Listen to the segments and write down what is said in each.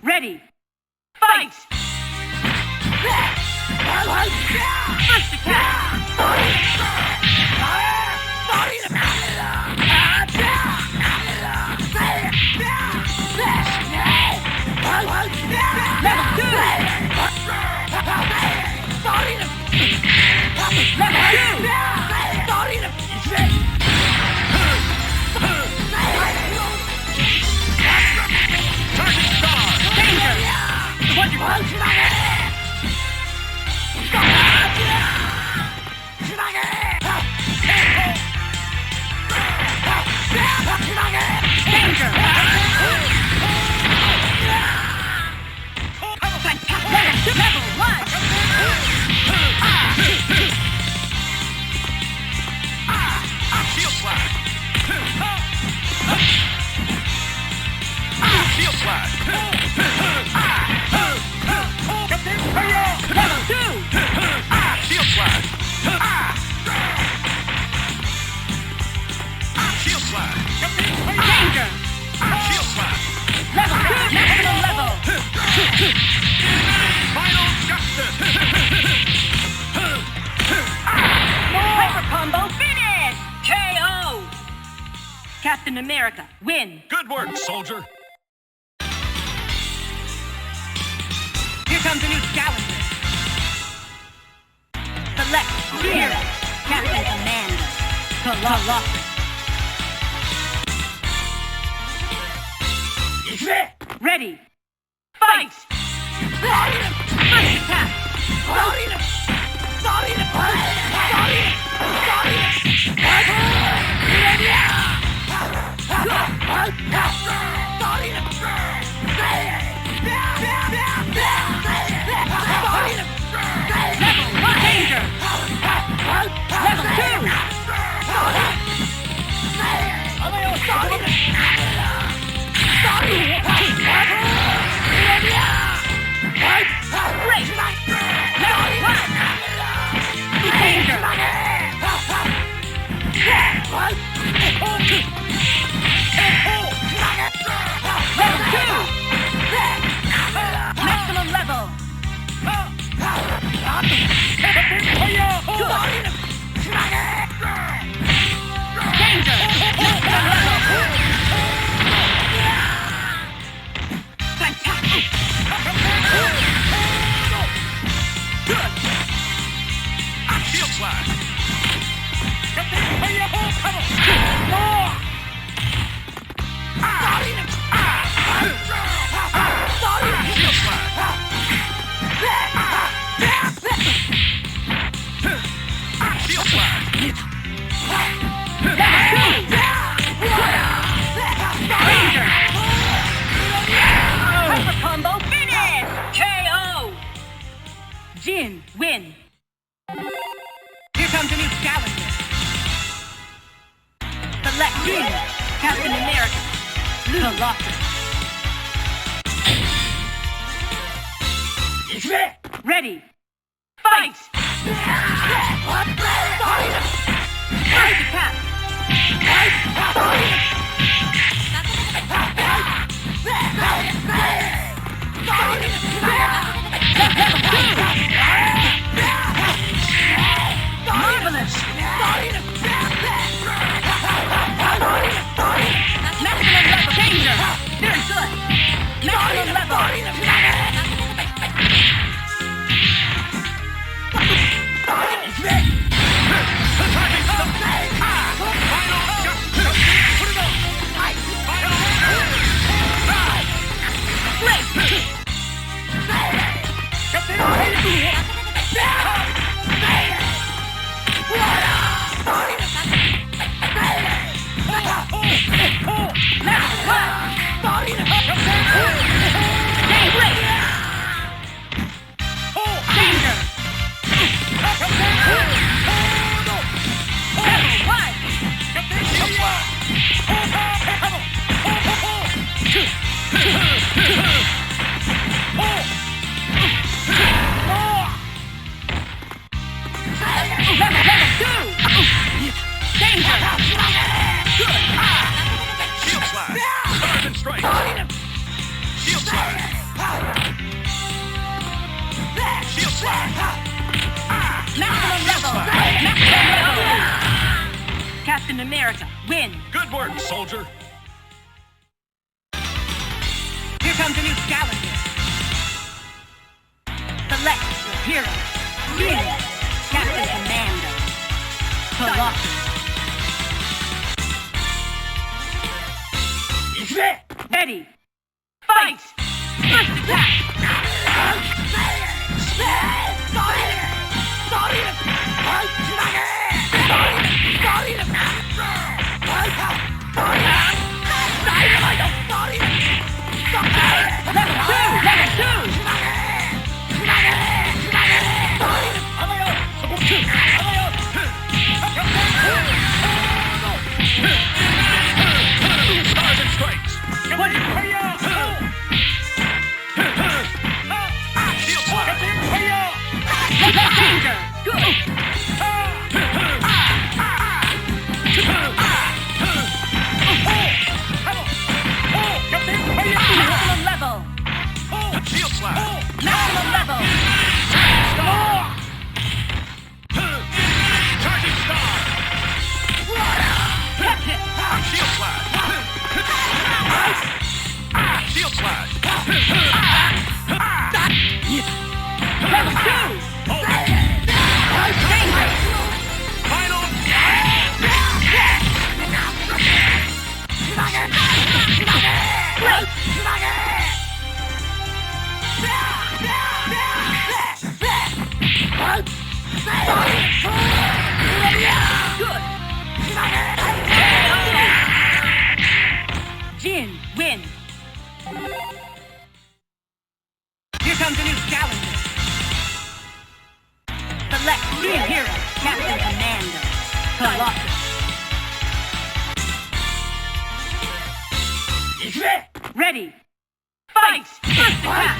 Ready. Fight! First attack! Captain America, win! Good work, soldier! Here comes a new challenger. Select Hero, Captain Commander, Colossus. Ready, fight! First attack! Maximum level. Jin, win! Here comes a new challenger. Select Jin, Captain America, Colossus. Ready, fight! First attack! Marvelous! Maximum level danger! Very good! Maximum level! Captain America, win. Good work, soldier. Here comes a new challenger. Select your hero. Win. Captain Commando. Colossus. Ready. Fight! First attack! Jin, win. Here comes a new challenger. Select new hero, Captain Commando. Colossus. Ready. Fight! First attack!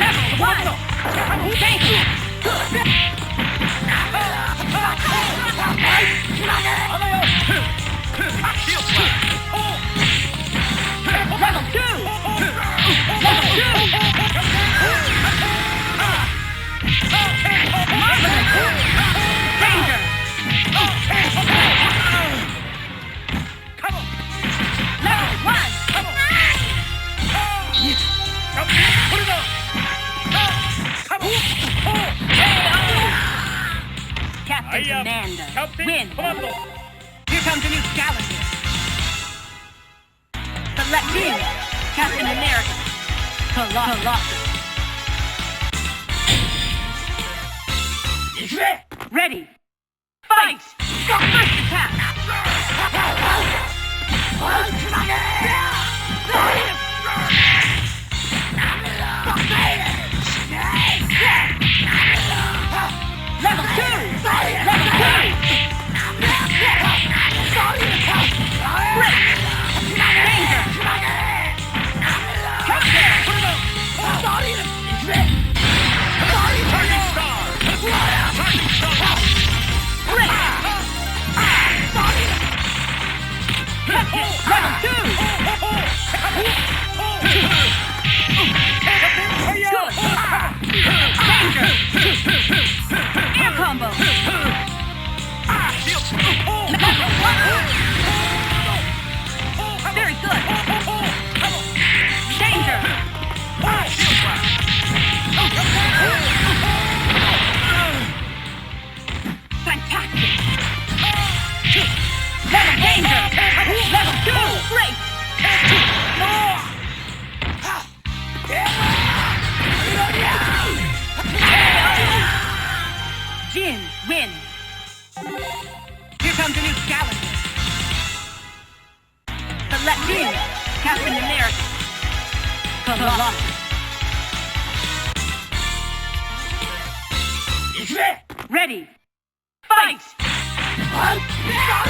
Level one! Thank you! Level two! Level two! Danger! Level one! Captain Commander, win. Here comes a new challenger. Select hero, Captain America. Colossus. Ready. Fight! First attack! Level two! Level two! Danger! Level two! Good! Danger! Air combo! Level one! Very good! Danger! Fantastic! Level danger! Level two! Great! Jin, win! Here comes a new challenger. Select Jin, Captain America. Colossus. Ready. Fight! First attack!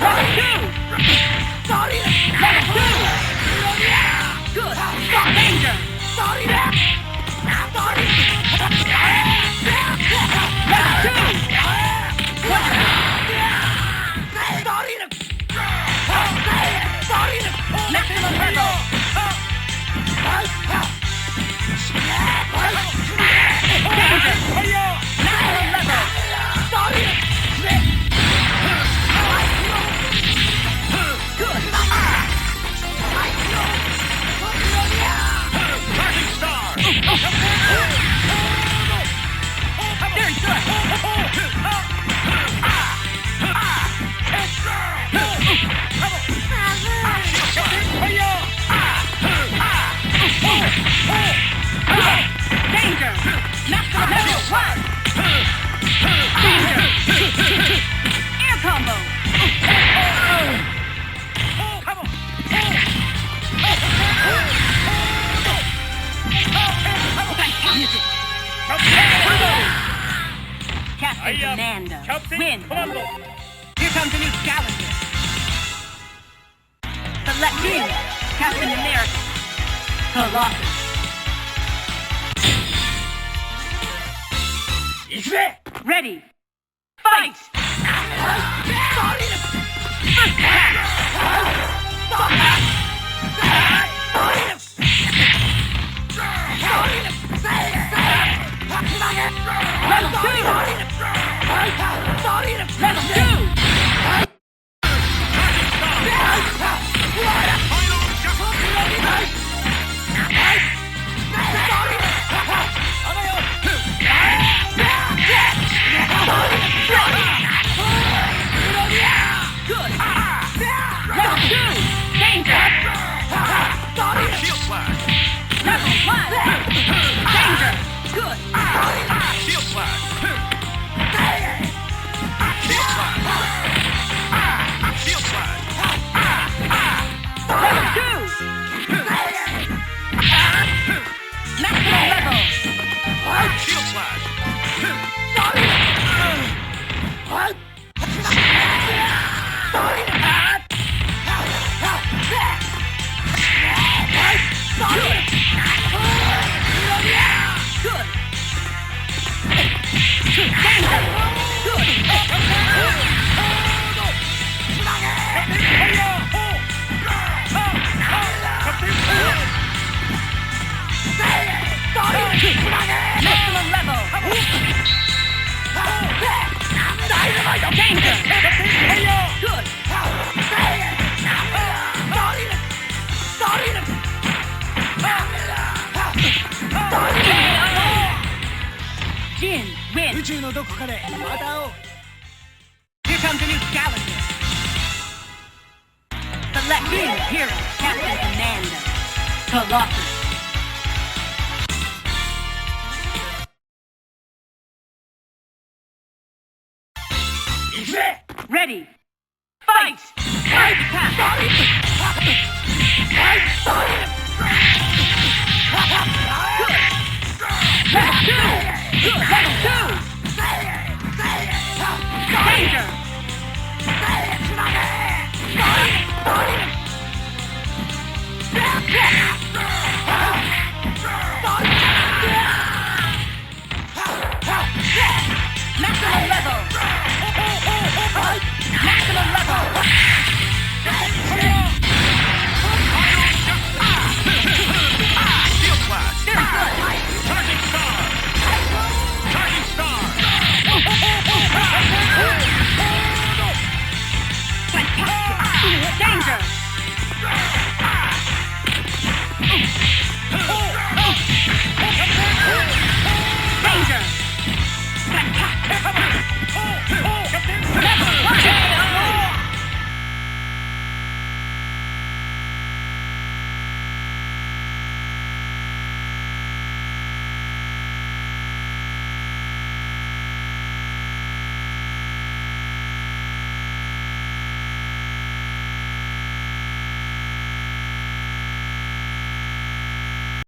Level two! Good! Danger! Captain Commander. Win. Here comes a new challenger. Select team. Captain America. Colossus. Ready. Fight! Here comes a new challenger. Select team hero, Captain Commander. Colossus. Ready. Fight! Fight!